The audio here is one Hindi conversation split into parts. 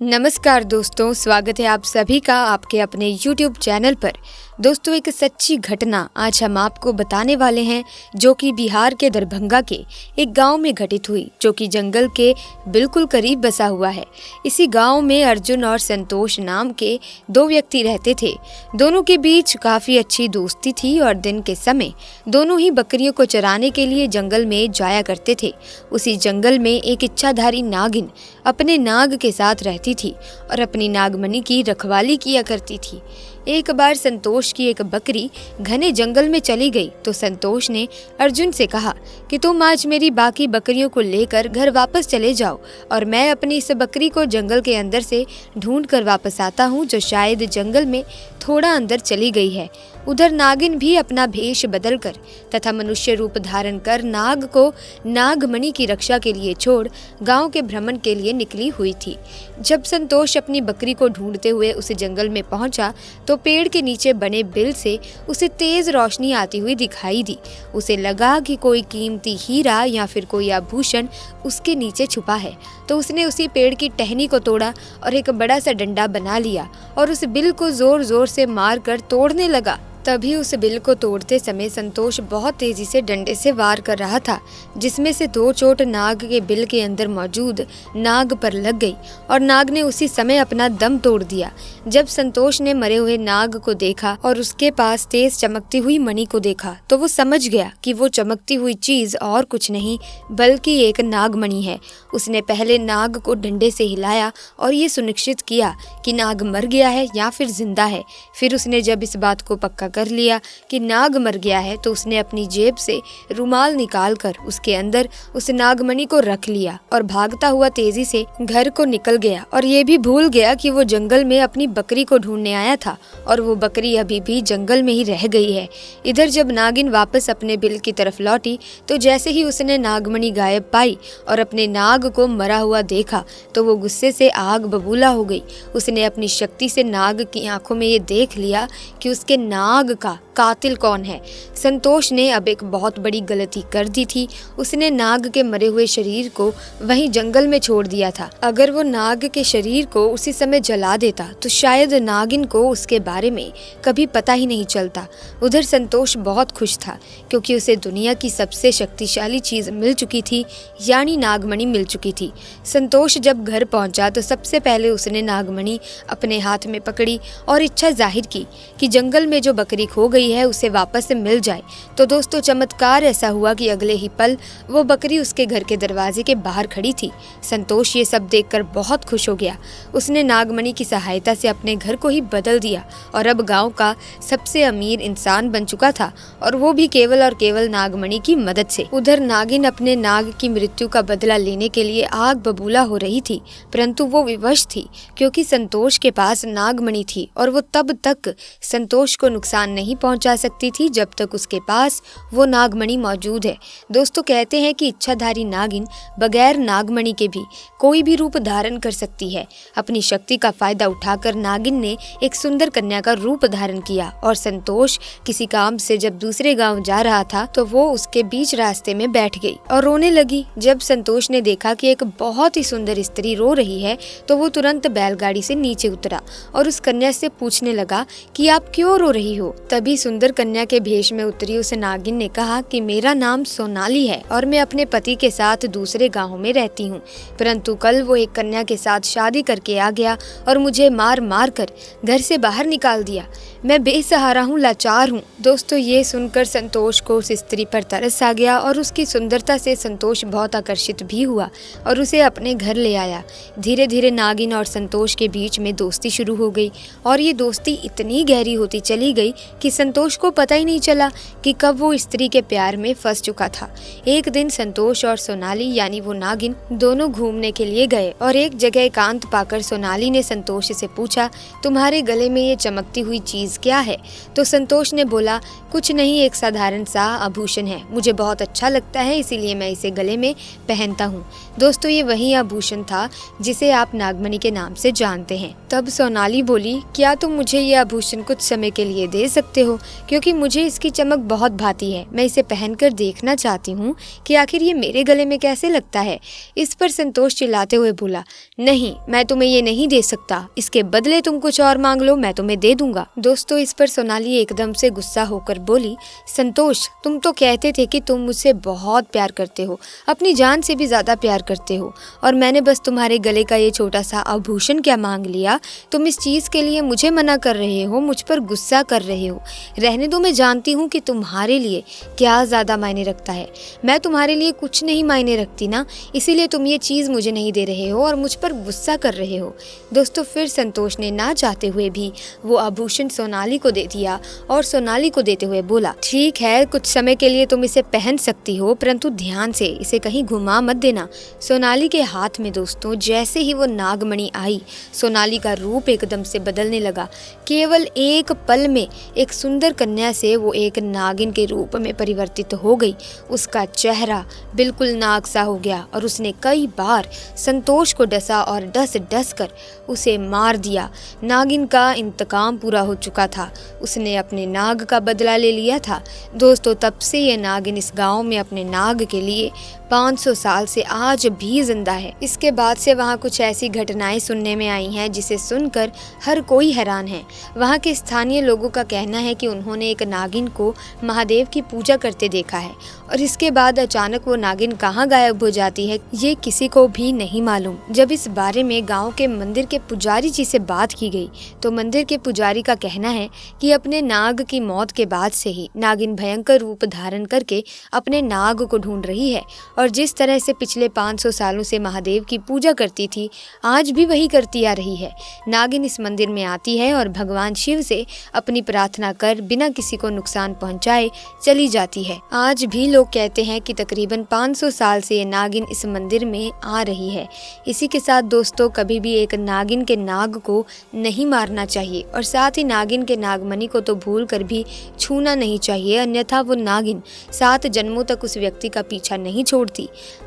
नमस्कार दोस्तों, स्वागत है आप सभी का आपके अपने YouTube चैनल पर। दोस्तों, एक सच्ची घटना आज हम आपको बताने वाले हैं जो कि बिहार के दरभंगा के एक गांव में घटित हुई, जो कि जंगल के बिल्कुल करीब बसा हुआ है। इसी गांव में अर्जुन और संतोष नाम के दो व्यक्ति रहते थे। दोनों के बीच काफ़ी अच्छी दोस्ती थी और दिन के समय दोनों ही बकरियों को चराने के लिए जंगल में जाया करते थे। उसी जंगल में एक इच्छाधारी नागिन अपने नाग के साथ रहती थी और अपनी नागमणि की रखवाली किया करती थी। एक बार संतोष की एक बकरी घने जंगल में चली गई तो संतोष ने अर्जुन से कहा कि तुम आज मेरी बाकी बकरियों को लेकर घर वापस चले जाओ और मैं अपनी इस बकरी को जंगल के अंदर से ढूंढ कर वापस आता हूँ, जो शायद जंगल में थोड़ा अंदर चली गई है। उधर नागिन भी अपना भेष बदलकर तथा मनुष्य रूप धारण कर नाग को नागमणि की रक्षा के लिए छोड़ गांव के भ्रमण के लिए निकली हुई थी। जब संतोष अपनी बकरी को ढूंढते हुए उस जंगल में पहुंचा तो पेड़ के नीचे बने बिल से उसे तेज रोशनी आती हुई दिखाई दी। उसे लगा कि कोई कीमती हीरा या फिर कोई आभूषण उसके नीचे छुपा है, तो उसने उसी पेड़ की टहनी को तोड़ा और एक बड़ा सा डंडा बना लिया और उस बिल को जोर जोर से मार कर तोड़ने लगा। तभी उस बिल को तोड़ते समय संतोष बहुत तेजी से डंडे से वार कर रहा था, जिसमें से दो चोट नाग के बिल के अंदर मौजूद नाग पर लग गई और नाग ने उसी समय अपना दम तोड़ दिया। जब संतोष ने मरे हुए नाग को देखा और उसके पास तेज चमकती हुई मणि को देखा तो वो समझ गया कि वो चमकती हुई चीज और कुछ नहीं बल्कि एक नागमणि है। उसने पहले नाग को डंडे से हिलाया और ये सुनिश्चित किया कि नाग मर गया है या फिर जिंदा है। फिर उसने जब इस बात को पक्का कर लिया कि नाग मर गया है तो उसने अपनी जेब से रुमाल निकालकर उसके अंदर उस नागमणि को रख लिया और भागता हुआ तेजी से घर को निकल गया और ये भी भूल गया कि वो जंगल में अपनी बकरी को ढूंढने आया था और वो बकरी अभी भी जंगल में ही रह गई है। इधर जब नागिन वापस अपने बिल की तरफ लौटी तो जैसे ही उसने नागमणि गायब पाई और अपने नाग को मरा हुआ देखा तो वो गुस्से से आग बबूला हो गई। उसने अपनी शक्ति से नाग की आंखों में ये देख लिया कि उसके नाग का कातिल कौन है। संतोष ने अब एक बहुत बड़ी गलती कर दी थी। उसने नाग के मरे हुए शरीर को वहीं जंगल में छोड़ दिया था। अगर वो नाग के शरीर को उसी समय जला देता तो शायद नागिन को उसके बारे में कभी पता ही नहीं चलता। उधर संतोष बहुत खुश था क्योंकि उसे दुनिया की सबसे शक्तिशाली चीज मिल चुकी थी, यानी नागमणि मिल चुकी थी। संतोष जब घर पहुंचा तो सबसे पहले उसने नागमणि अपने हाथ में पकड़ी और इच्छा जाहिर की कि जंगल में जो बकरी खो गई है उसे वापस से मिल जाए। तो दोस्तों, चमत्कार ऐसा हुआ कि अगले ही पल वो बकरी उसके घर के दरवाजे के बाहर खड़ी थी। संतोष ये सब देखकर बहुत खुश हो गया। उसने नागमणि की सहायता से अपने घर को ही बदल दिया और अब गांव का सबसे अमीर इंसान बन चुका था, और वो भी केवल और केवल नागमणि की मदद से। उधर नागिन अपने नाग की मृत्यु का बदला लेने के लिए आग बबूला हो रही थी, परंतु वो विवश थी क्योंकि संतोष के पास नागमणि थी और वो तब तक संतोष को नुकसान नहीं पहुंचा सकती थी जब तक उसके पास वो नागमणि मौजूद है। दोस्तों, कहते हैं कि इच्छाधारी नागिन बगैर नागमणि के भी कोई भी रूप धारण कर सकती है। अपनी शक्ति का फायदा उठाकर नागिन ने एक सुंदर कन्या का रूप धारण किया और संतोष किसी काम से जब दूसरे गांव जा रहा था तो वो उसके बीच रास्ते में बैठ गई और रोने लगी। जब संतोष ने देखा कि एक बहुत ही सुंदर स्त्री रो रही है तो वो तुरंत बैलगाड़ी से नीचे उतरा और उस कन्या से पूछने लगा कि आप क्यों रो रही हो। तभी सुंदर कन्या के भेष में उतरी उस नागिन ने कहा कि मेरा नाम सोनाली है और मैं अपने पति के साथ दूसरे गांव में रहती हूँ, परंतु कल वो एक कन्या के साथ शादी करके आ गया और मुझे मार मार कर घर से बाहर निकाल दिया। मैं बेसहारा हूँ, लाचार हूँ। दोस्तों, ये सुनकर संतोष को उस स्त्री पर तरस आ गया और उसकी सुंदरता से संतोष बहुत आकर्षित भी हुआ और उसे अपने घर ले आया। धीरे धीरे नागिन और संतोष के बीच में दोस्ती शुरू हो गई और ये दोस्ती इतनी गहरी होती चली गई कि संतोष को पता ही नहीं चला कि कब वो स्त्री के प्यार में फंस चुका था। एक दिन संतोष और सोनाली यानी वो नागिन दोनों घूमने के लिए गए और एक जगह एकांत पाकर सोनाली ने संतोष से पूछा, तुम्हारे गले में ये चमकती हुई चीज क्या है? तो संतोष ने बोला, कुछ नहीं, एक साधारण सा आभूषण है, मुझे बहुत अच्छा लगता है इसीलिए मैं इसे गले में पहनता हूँ। दोस्तों, ये वही आभूषण था जिसे आप नागमणि के नाम से जानते हैं। तब सोनाली बोली, क्या तुम मुझे ये आभूषण कुछ समय के लिए दे सकते हो? क्योंकि मुझे इसकी चमक बहुत भाती है। मैं इसे पहनकर देखना चाहती हूँ कि आखिर ये मेरे गले में कैसे लगता है। इस पर संतोष चिल्लाते हुए बोला, नहीं, मैं तुम्हें ये नहीं दे सकता, इसके बदले तुम कुछ और मांग लो, मैं तुम्हें दे दूंगा। दोस्तों, इस पर सोनाली एकदम से गुस्सा होकर बोली, संतोष, तुम तो कहते थे कि तुम मुझसे बहुत प्यार करते हो, अपनी जान से भी ज्यादा प्यार करते हो, और मैंने बस तुम्हारे गले का ये छोटा सा आभूषण क्या मांग लिया। तुम इस चीज के लिए मुझे मना कर रहे हो, मुझ पर गुस्सा कर रहे हो। रहने दो, मैं जानती हूँ कि तुम्हारे लिए क्या ज्यादा मायने रखता है। मैं तुम्हारे लिए कुछ नहीं मायने रखती ना, इसीलिए तुम ये चीज मुझे नहीं दे रहे हो और मुझ पर गुस्सा कर रहे हो। दोस्तों, फिर संतोष ने ना चाहते हुए भी वो आभूषण सोनाली को दे दिया और सोनाली को देते हुए बोला, ठीक है, कुछ समय के लिए तुम इसे पहन सकती हो, परंतु ध्यान से इसे कहीं घुमा मत देना। सोनाली के हाथ में दोस्तों जैसे ही वो नागमणि आई, सोनाली का रूप एकदम से बदलने लगा। केवल एक पल में एक सुंदर कन्या से वो एक नागिन के रूप में परिवर्तित हो गई। उसका चेहरा बिल्कुल नाग सा हो गया और उसने कई बार संतोष को डसा और डस डस कर उसे मार दिया। नागिन का इंतकाम पूरा हो चुका था, उसने अपने नाग का बदला ले लिया था। दोस्तों, तब से ये नागिन इस गांव में अपने नाग के लिए 500 साल से आज भी जिंदा है। इसके बाद से वहाँ कुछ ऐसी घटनाएं सुनने में आई हैं जिसे सुनकर हर कोई हैरान है। वहाँ के स्थानीय लोगों का कहना है कि उन्होंने एक नागिन को महादेव की पूजा करते देखा है और इसके बाद अचानक वो नागिन कहाँ गायब हो जाती है ये किसी को भी नहीं मालूम। जब इस बारे में गांव के मंदिर के पुजारी जी से बात की गई तो मंदिर के पुजारी का कहना है कि अपने नाग की मौत के बाद से ही नागिन भयंकर रूप धारण करके अपने नाग को ढूंढ रही है और जिस तरह से पिछले 500 सालों से महादेव की पूजा करती थी, आज भी वही करती आ रही है। नागिन इस मंदिर में आती है और भगवान शिव से अपनी प्रार्थना कर बिना किसी को नुकसान पहुंचाए चली जाती है। आज भी लोग कहते हैं कि तकरीबन 500 साल से ये नागिन इस मंदिर में आ रही है। इसी के साथ दोस्तों, कभी भी एक नागिन के नाग को नहीं मारना चाहिए और साथ ही नागिन के नागमणि को तो भूल कर भी छूना नहीं चाहिए, अन्यथा वो नागिन 7 जन्मों तक उस व्यक्ति का पीछा नहीं छोड़ती।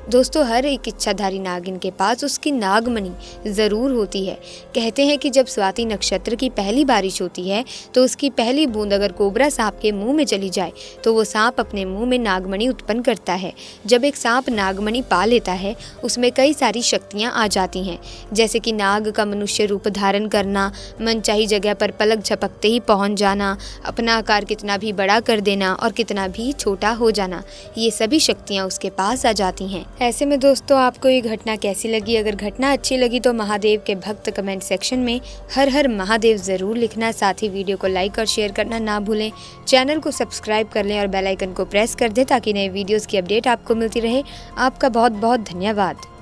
दोस्तों, हर एक इच्छाधारी नागिन के पास उसकी नागमणि जरूर होती है। कहते हैं कि जब स्वाति नक्षत्र की पहली बारिश होती है तो उसकी पहली बूंद अगर कोबरा सांप के मुंह में चली जाए तो वो सांप अपने मुंह में नागमणि उत्पन्न करता है। जब एक सांप नागमणि पा लेता है उसमें कई सारी शक्तियां आ जाती हैं, जैसे कि नाग का मनुष्य रूप धारण करना, मनचाही जगह पर पलक झपकते ही पहुंच जाना, अपना आकार कितना भी बड़ा कर देना और कितना भी छोटा हो जाना। ये सभी शक्तियां उसके पास आ जाती हैं। ऐसे में दोस्तों, आपको ये घटना कैसी लगी? अगर घटना अच्छी लगी तो महादेव के भक्त कमेंट सेक्शन में हर हर महादेव जरूर लिखना। साथ ही वीडियो को लाइक और शेयर करना ना भूलें। चैनल को सब्सक्राइब कर लें और बेल आइकन को प्रेस कर दें ताकि नए वीडियोस की अपडेट आपको मिलती रहे। आपका बहुत बहुत धन्यवाद।